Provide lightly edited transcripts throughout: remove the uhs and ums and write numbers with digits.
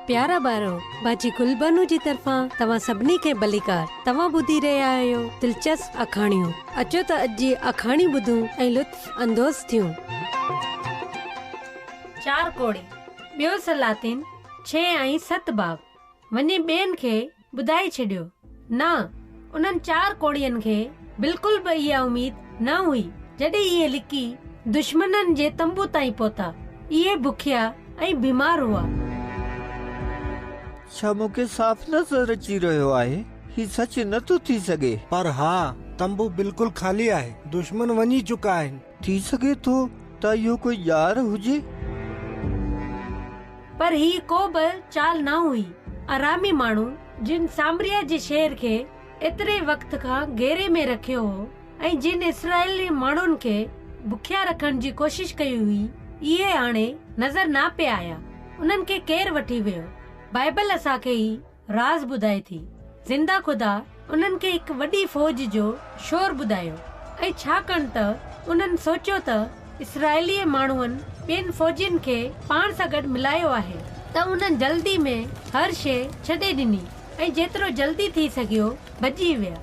प्यारा ॿारो, बाजी गुलबानू जी तरफ़ां तव्हां सभिनी खे भलीकार। तव्हां ॿुधी रहिया आहियो दिलचस्प अखाणियूं। अचो त अॼु जी अखाणी ॿुधूं ऐं लुत्फ़ अंदोज़ थियूं। 4 कोड़ी। ॿियो सलातीन 6 ऐं 7 बाग वञी ॿियनि खे ॿुधाए छॾियो। न, उन्हनि 4 कोड़ियुनि खे बिल्कुल बि इहा उम्मीद न हुई जॾहिं इहे लिकी दुश्मननि जे तंबू ताईं पहुता। इहे बुखिया ऐं बीमार हुआ। छा मूंखे साफ़ नज़र अची रहियो आहे? ही सच नथो थी सघे। पर हाँ, तंबू बिल्कुल खाली आहे। दुश्मन वञी चुका आहिनि। थी सघे थो त इहो कोई यार हुजे। पर ही को बि चाल न हुई। आरामी माण्हू जिन सामरिया जे शहर खे एतिरे वक्त खां घेरे में रखियो हो ऐं जिन इसराइली माण्हुनि खे बुखिया रखण जी कोशिश कई हुई, इहे हाणे नज़र न पिया आया। उन्हनि खे केरु वठी वियो? बाइबल असांखे ही राज़ ॿुधाए थी। ज़िंदा खुदा उन्हनि खे हिकु वॾी फ़ौज जो शोर ॿुधायो ऐं छाकाणि त उन्हनि सोचियो त इसराइली माण्हुनि ॿियनि फ़ौजियुनि खे पाण सां गॾु मिलायो आहे, त उन्हनि जल्दी में हर शइ छॾे ॾिनी ऐं जेतिरो जल्दी थी सघियो भॼी विया।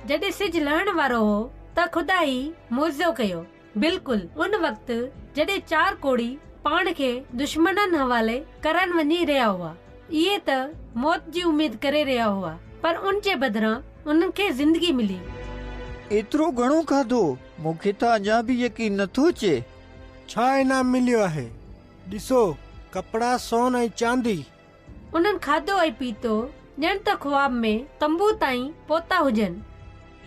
जॾहिं सिज लहण वारो हो त खुदा ही मौज़ो कयो। बिल्कुल उन वक्त जॾहिं 4 कोड़ी पाण खे दुश्मननि हवाले करण वञी रहिया हुआ। इहे त मौत जी उम्मीद करे रहिया हुआ, पर उन जे बदिरां उन्हनि खे ज़िंदगी मिली। एतिरो घणो खाधो, मूंखे त अञा बि यकीन नथो अचे। छा इनाम मिलियो आहे? ॾिसो, कपड़ा, सोन ऐं चांदी। उन्हनि खाधो ऐं पीतो ॼण त ख्वाब में तंबू ताईं पहुता हुजनि।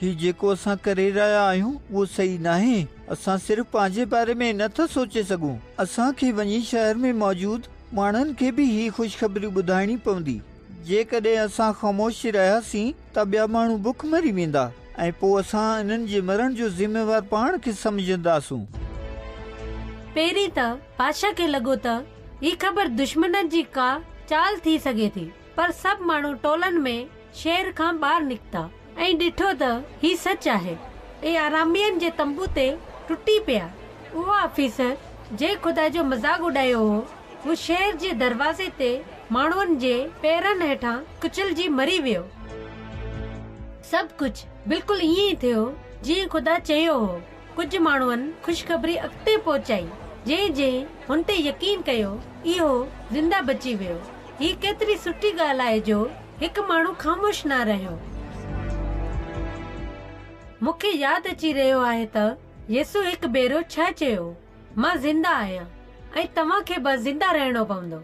ही जेको असां करे रहिया आहियूं उहो सही नाहे। असां सिर्फ़ पंहिंजे बारे में नथा सोचे सघूं। असांखे वञी शहर में मौजूद माण्हुनि खे बि ही ख़ुशख़बरी ॿुधाइणी पवंदी। जेकॾहिं असां ख़ामोश रहियासीं त ॿिया माण्हू बुख मरी वेंदा ऐं पोइ असां इन्हनि जे मरण जो ज़िम्मेवार पाण खे समझंदासूं। पहिरीं त बादशाह खे लॻो त ही ख़बर दुश्मननि जी का चाल थी सघे थी, पर सभु माण्हू टोलनि में शहर खां ॿाहिरि निकिता ऐं ॾिठो त ही सच आहे। ऐं आरामियनि जे तंबू ते टुटी पिया। उहो ऑफिसर जे खुदा जो मज़ाक उॾायो हो, वो शहर जे दरवाज़े ते माण्हुनि जे पेरनि हेठां कुचलजी मरी वियो। सभु कुझु बिल्कुल ईअं ई थियो जीअं खुदा चयो हो। कुझु माण्हुनि ख़ुशख़बरी अॻिते पहुचाई। जंहिं हुन ते यकीन कयो, इहो ज़िंदा बची वियो। ही केतिरी सुठी ॻाल्हि आहे जो हिकु माण्हू ख़ामोश न रहियो। मूंखे यादि अची रहियो आहे त येसु हिकु भेरो छा चयो, मां ज़िंदा आहियां ऐं तव्हां खे बि ज़िंदा रहणो पवंदो।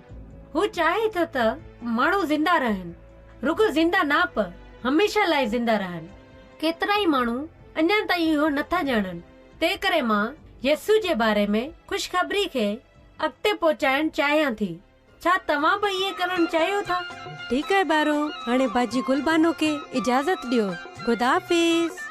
हू चाहे थो त माण्हू ज़िंदा रहनि, रुगो ज़िंदा न पर हमेशा लाइ ज़िंदा रहनि। केतिरा ई माण्हू अञा ताईं इहो नथा ॼाणनि। तंहिं करे मां येसु जे बारे में ख़ुशख़बरी खे अॻिते पहुचाइण चाहियां थी। छा तव्हां बि इहे करणु चाहियो था? ठीकु आहे ॿारो, हाणे बाजी गुलबानो खे इजाज़त ॾियो। ख़ुदा हाफ़िज़।